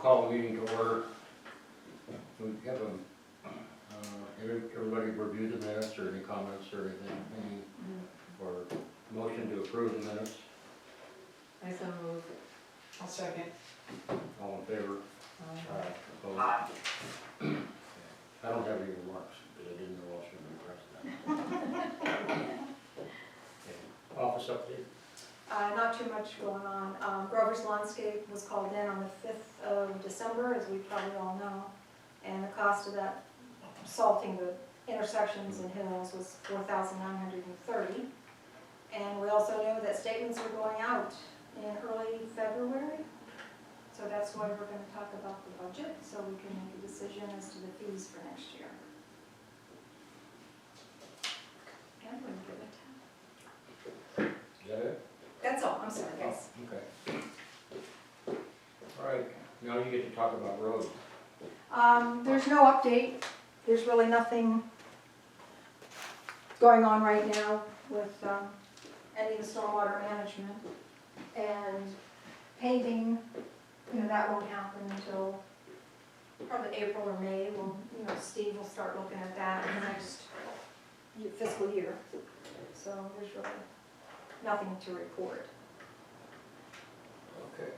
call the meeting to order. We have everybody review the minutes or any comments or anything, or motion to approve the minutes? I so move. I'll second. All in favor? Opposed? I don't have any remarks, because I didn't know I was going to be pressed that. Okay. Office update? Not too much going on. Grover's Landscape was called in on the 5th of December, as we probably all know. And the cost of that, salting the intersections and hills, was $4,930. And we also know that statements are going out in early February. So that's why we're going to talk about the budget, so we can make a decision as to the fees for next year. And we're going to give it Is that it? That's all, I'm sorry, yes. Okay. All right, now you get to talk about roads. There's no update. There's really nothing going on right now with any of the stormwater management. And paving, that won't happen until probably April or May. Steve will start looking at that in the next fiscal year. So there's really nothing to report. Okay.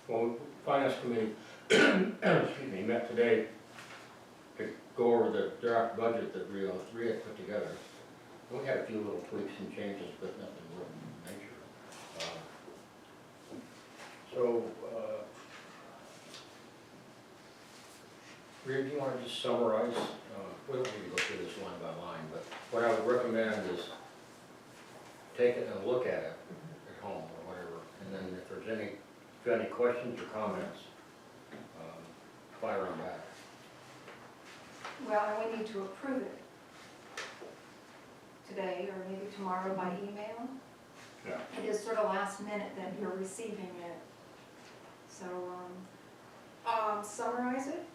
Well, Finance Committee, excuse me, met today to go over the draft budget that we had put together. We had a few little tweaks and changes, but nothing real major. Rhea, do you want to just summarize? We don't need to go through this line by line, but what I would recommend is take it and look at it at home or whatever, and then if you have any questions or comments, fire them back. Well, and we need to approve it today or maybe tomorrow by email. Yeah. It is sort of last minute that you're receiving it. So, summarize it.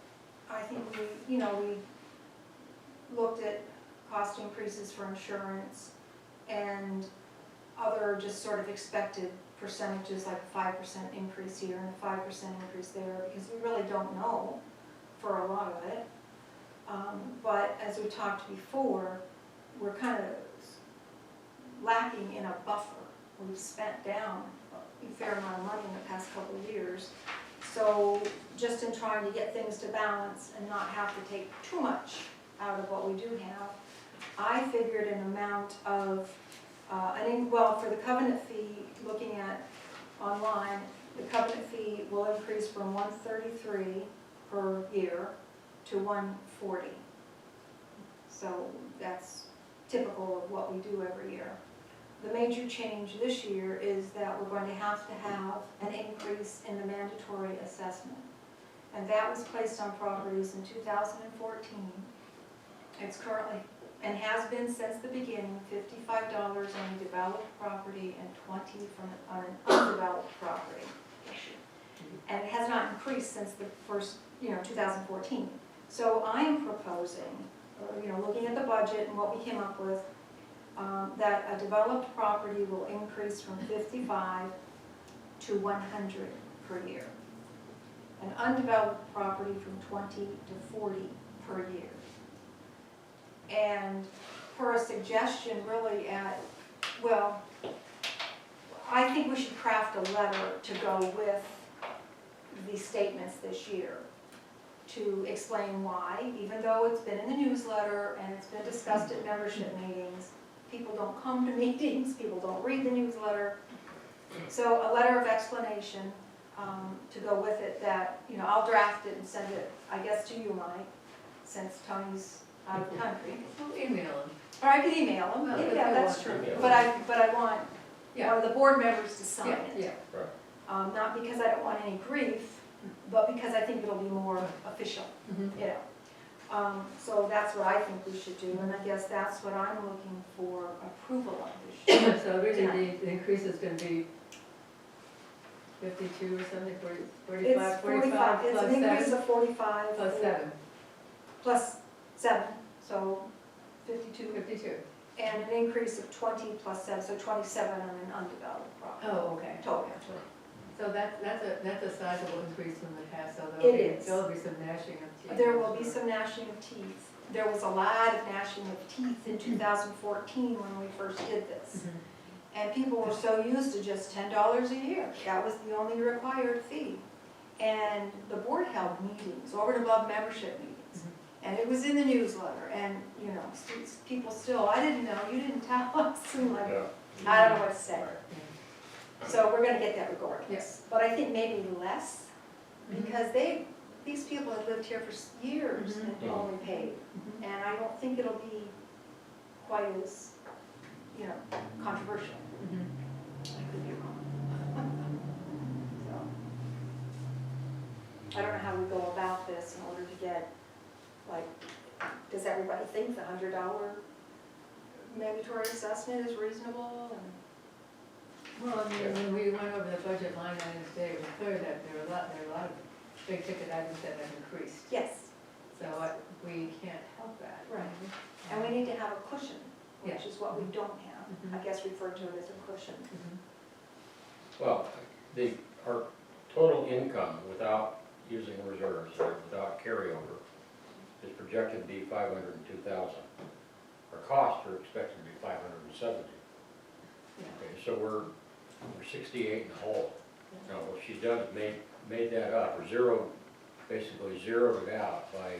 I think we looked at cost increases for insurance and other just sort of expected percentages, like a 5% increase here and a 5% increase there, because we really don't know for a lot of it. But as we talked before, we're kind of lacking in a buffer. We've spent down a fair amount of money in the past couple of years. So just in trying to get things to balance and not have to take too much out of what we do have, I figured an amount of, for the covenant fee, looking at online, the covenant fee will increase from $133 per year to $140. So that's typical of what we do every year. The major change this year is that we're going to have an increase in the mandatory assessment. And that was placed on properties in 2014. It's currently, and has been since the beginning, $55 on a developed property and $20 on an undeveloped property. And it has not increased since the first, 2014. So I am proposing, looking at the budget and what we came up with, that a developed property will increase from 55 to 100 per year. An undeveloped property from 20 to 40 per year. And for a suggestion really I think we should craft a letter to go with the statements this year to explain why, even though it's been in the newsletter and it's been discussed at membership meetings. People don't come to meetings, people don't read the newsletter. So a letter of explanation to go with it that, I'll draft it and send it, I guess, to you, Mike, since Tony's out of the country. We'll email them. Or I could email him, Well, yeah, that's true. But I want one of the board members to sign it. Yeah. Right. Not because I don't want any grief, but because I think it'll be more official, So that's what I think we should do, and I guess that's what I'm looking for approval of this year. So really the increase is going to be 52 or something, 45, 45 It's plus an increase 7? of 45. Plus 7. Plus 7, so 52. 52. And an increase of 20 plus 7, so 27 on an undeveloped property. Oh, okay. Total. So that's a sizable increase from the past, so It is. there'll be some gnashing of teeth. There will be some gnashing of teeth. There was a lot of gnashing of teeth in 2014 when we first did this. Mhm. And people were so used to just $10 a year. That was the only required fee. And the board held meetings, over and above membership meetings. And it was in the newsletter, and, you know, people still, I didn't know, you didn't tell us, and like, Yeah. I don't know what to say. Yeah. So we're gonna get that regardless. Yes. But I think maybe less, Mhm. because these people have lived here for years and Mhm. only paid. Mhm. And I don't think it'll be quite as, you know, controversial. Mhm. I could be wrong. So, I don't know how we go about this in order to get, like, does everybody think the $100 mandatory assessment is reasonable? And Well, I mean, when we went over the budget line items today, it was clear that there are a lot of big ticket items that have increased. yes, So we can't help that. Right. and we need to have a cushion, which Yeah. is what we don't have. Mhm. I guess refer to it as a cushion. Mhm. Well, our total income without using reserves or without carryover is projected to be 502,000. Our costs are expected to be 570. Yeah. Okay, so we're 68 in the hole. Now, what she's done is made that up, or basically zeroed it out by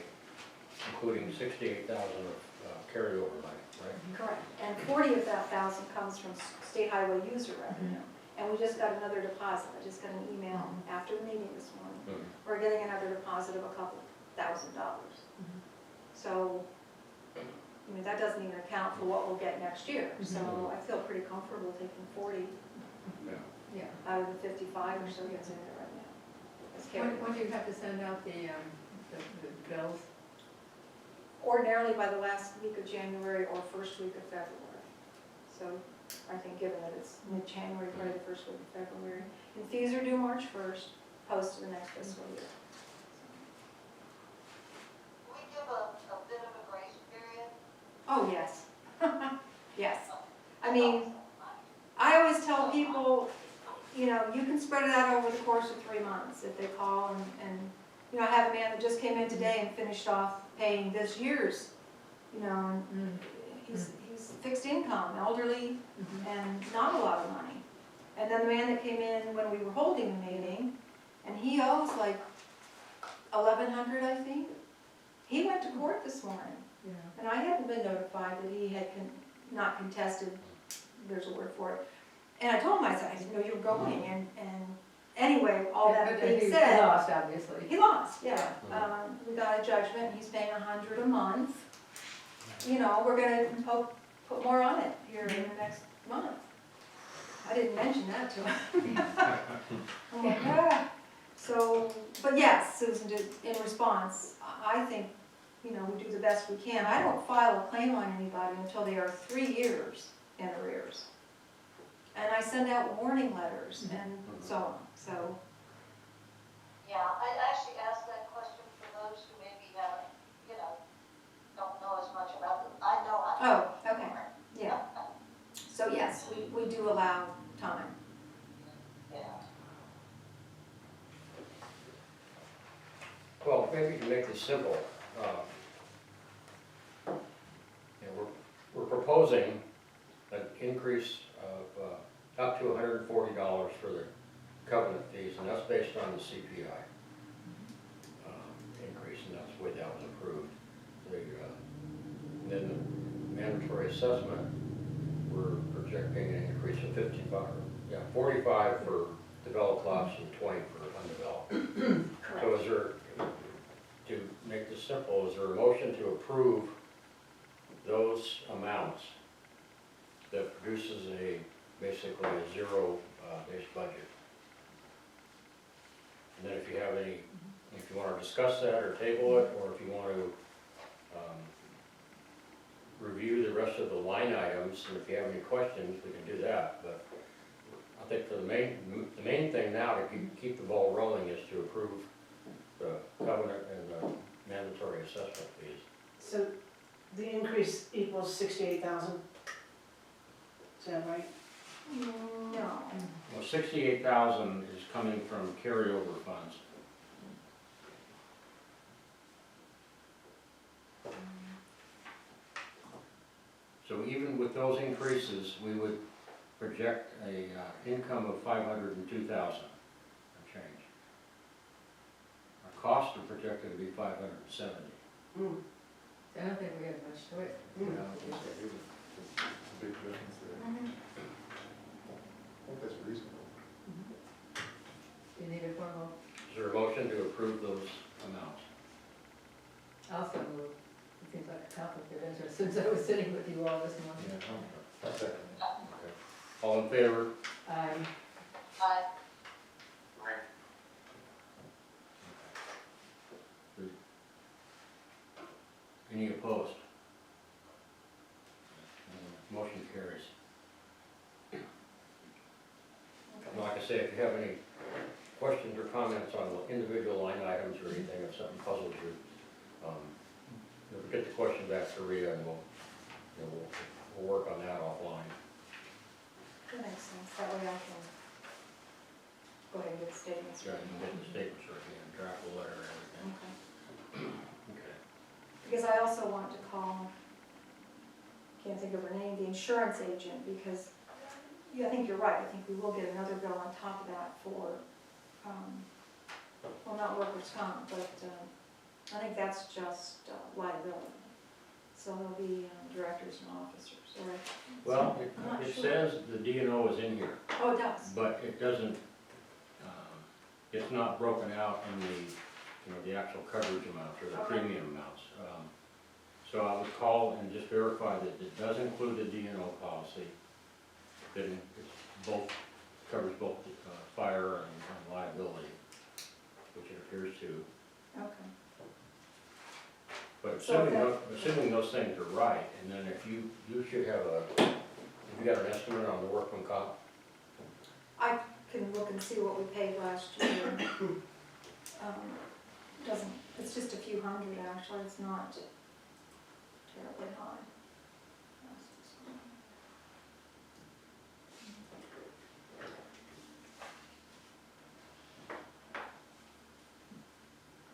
including 68,000 of carryover money, right? Correct, and 40 of that thousand comes from state highway user revenue. And we just got another deposit, I just got an email after the meeting this morning. Mhm. We're getting another deposit of a couple $1,000. Mhm. So, I mean, that doesn't even account for what we'll get next year. So I feel pretty comfortable taking 40 Yeah. Yeah. out of the 55 or so that's in there right now. That's carried. When do you have to send out the bills? Ordinarily by the last week of January or first week of February. So I think given that it's mid-January, probably the first week of February. And fees are due March 1st, post to the next fiscal year. We give a bit of a grace period. Oh, yes. Yes. I mean, I always tell people, you know, you can spread it out over the course of 3 months if they call and, you know, I have a man that just came in today and finished off paying this year's, you know, and he's fixed income, elderly, and not a lot of money. And then the man that came in when we were holding the meeting, and he owes like 1,100, I think. He went to court this morning, Yeah. and I hadn't been notified that he had not contested, there's a word for it. And I told him, I said, I didn't know you were going, and anyway, all that But being he said. lost, obviously. He lost, yeah. We got a judgment, and he's paying $100 a month. You know, we're gonna hope, put more on it here in the next month. I didn't mention that to him. I'm like, ah. So, but yes, Susan, in response, I think, you know, we do the best we can. I don't file a claim on anybody until they are 3 years in arrears. And I send out warning letters and so on, so. Yeah, I actually asked that question for those who maybe haven't, you know, don't know as much about it. I know I. Oh, okay, yeah. So yes, we do allow time. Yeah. Well, maybe to make this simple, you know, we're proposing an increase of up to $140 for the covenant fees, and that's based on the CPI increase, and that's the way that was approved. And then the mandatory assessment, we're projecting an increase of 45 for developed lots and 20 for undeveloped. So is there, to make this simple, is there a motion to approve those amounts that produces basically a zero-based budget? And then if you have any, if you want to discuss that or table it, or if you want to review the rest of the line items, and if you have any questions, we can do that. But I think the main thing now to keep the ball rolling is to approve the covenant and the mandatory assessment fees. So the increase equals 68,000? Is that right? No. Well, 68,000 is coming from carryover funds. So even with those increases, we would project a income of 502,000 and change. Our costs are projected to be 570. I don't think we have much to it. Big difference there. Mhm. I think that's reasonable. You need a formal, Is there a motion to approve those amounts? also move. It seems like a conflict of interest since I was sitting with you all this morning. I'll second. Okay. All in favor? Um, Any opposed? Motion carries. Like I say, if you have any questions or comments on individual line items or anything, if something puzzles you, we'll get the question back to Rhea and we'll work on that offline. That makes sense, that way I can go ahead and get the statements. So you can get the statements or you can draft a letter and everything. Okay. Okay. Because I also want to call, can't think of her name, the insurance agent, because, yeah, I think you're right, I think we will get another bill on top of that for, well, not workers' comp, but, I think that's just liability. So there'll be directors and officers, or. Well, I'm not it sure. says the D&O is in here, Oh, it does? but it doesn't, it's not broken out in the actual coverage amounts or the Okay. premium amounts. So I would call and just verify that it does include the D&O policy, that it's both, covers both fire and liability, which it appears to. Okay. But So assuming those things are right, and then if you should have have you got an estimate on the workman comp? I can look and see what we paid last year. Doesn't, it's just a few hundred actually, it's not terribly high.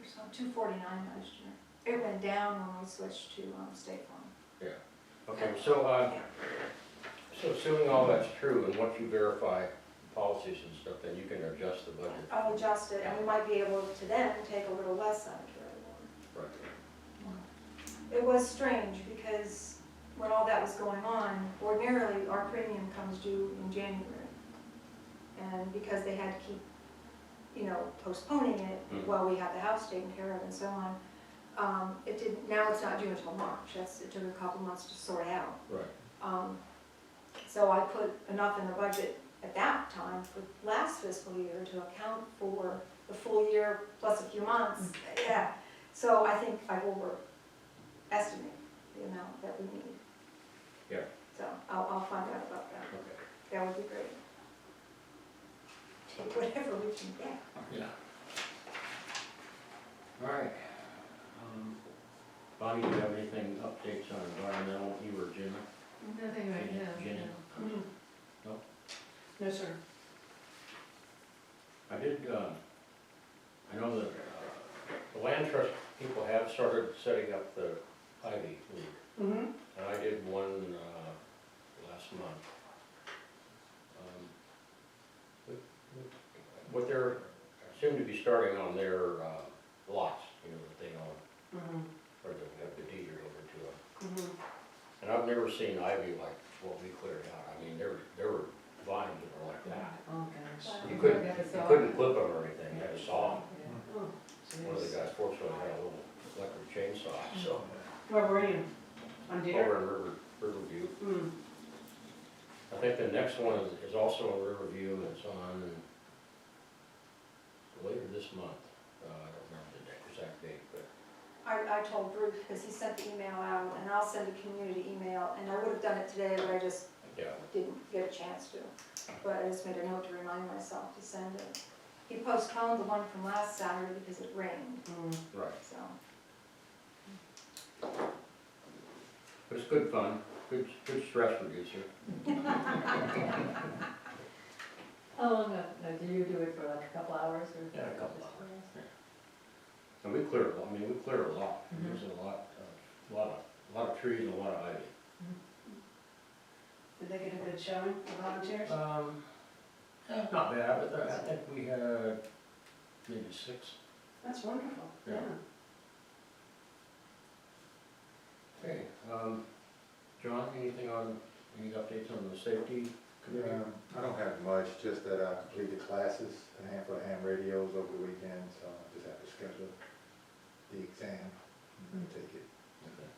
It's on 249 last year. It went down when we switched to State Farm. Okay, so, so assuming all that's true and once you verify policies and stuff, then you can adjust the budget. I'll adjust it, and we might be able to then take a little less out of carry Right. It was strange because when all that was going on, ordinarily our premium comes due in January. And because they had to keep, postponing it while we had the house taken care of and so on, it didn't, now it's not due until March. It took a couple months to sort out. Right. So I put enough in the budget at that time for last fiscal year to account for the full year plus a few months. Yeah, so I think I've overestimated the amount that we need. Yeah. So I'll find out about that. Okay. That would be great. Take whatever we can get. Yeah. All right. Bonnie, do you have anything, updates on environmental, you or Jim? nothing right now. Jenny? no. No? No, sir. I did, I know that the land trust people have started setting up the Ivy League. Mm-hmm. And I did one last month. What they're, seem to be starting on their lots, that they own, or that have the deed over to them. And I've never seen ivy like what we cleared out. I mean, there were vines that were like that. Oh, gosh. You couldn't clip them or anything, you had to saw them. Yeah. One of the guys fortunately had a little electric chainsaw, so. Where were you? On Deer? Over in Riverview. I think the next one is also in Riverview, and it's on later this month. I don't remember the exact date, but. I told Bruce, because he sent the email out, and I'll send a community email, and I would have done it today, but I just Yeah. didn't get a chance to. But I just made a note to remind myself to send it. He postponed the one from last Saturday because it rained, Right. so. But it's good fun, good stress reducer. How long, do you do it for like a couple hours or? Yeah, a couple hours. And we clear, I mean, we clear a lot, there's a lot of trees and a lot of ivy. Did they get a good showing, the volunteers? Not bad, but I think we had maybe 6. That's wonderful, Yeah. yeah. Okay, John, anything on, any updates on the safety committee? I don't have much, just that I completed classes, a handful of ham radios over the weekend, so I just have to schedule the exam and take it. Okay.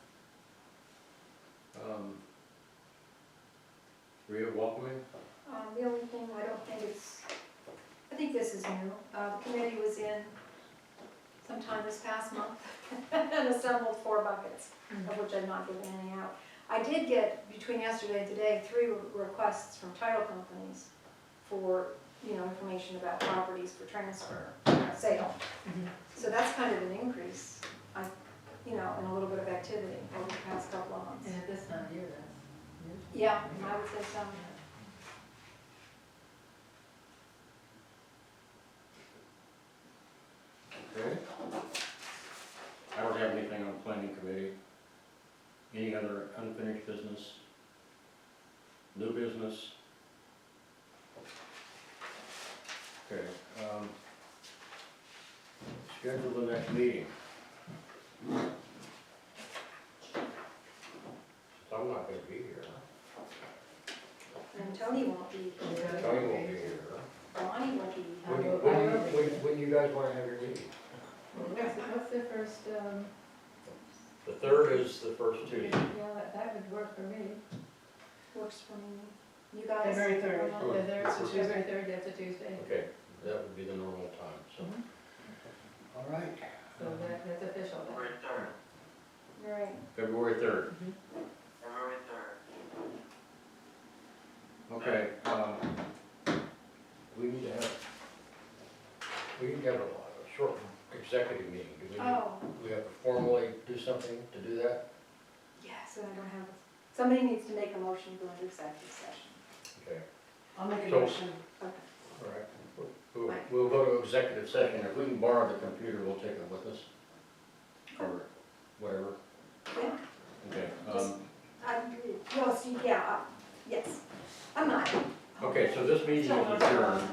Rhea, welcoming? The only thing, I don't think it's, I think this is new. The committee was in sometime this past month and assembled 4 buckets, of which I've not given any out. I did get, between yesterday and today, 3 requests from title companies for, information about properties for transfer, sale. So that's kind of an increase, and a little bit of activity over the past couple of months. And at this time of year, that's usually. Yeah, I would say so. Okay. I don't have anything on planning committee. Any other unfinished business? New business? Okay, schedule the next meeting. I'm not gonna be here. And Tony won't be, Tony won't be here. Bonnie won't be. When you guys wanna have your meeting? What's the first, The 3rd is the first Tuesday. yeah, that would work for me. Works for me. You guys? February 3rd. February 3rd, that's a Tuesday. Okay, that would be the normal time, so. All right. So that's official then. Right. February 3rd. February 3rd. Okay, we need to have a short executive meeting. Oh, We have to formally do something to do that? yes, and I don't have, somebody needs to make a motion to go into executive session. Okay, I'll make a So- motion. Okay. all right. We'll go to executive session. If we can borrow the computer, we'll take it with us. Or whatever. Yeah. Okay, Yes, I'm not. okay, so this meeting is Still adjourned.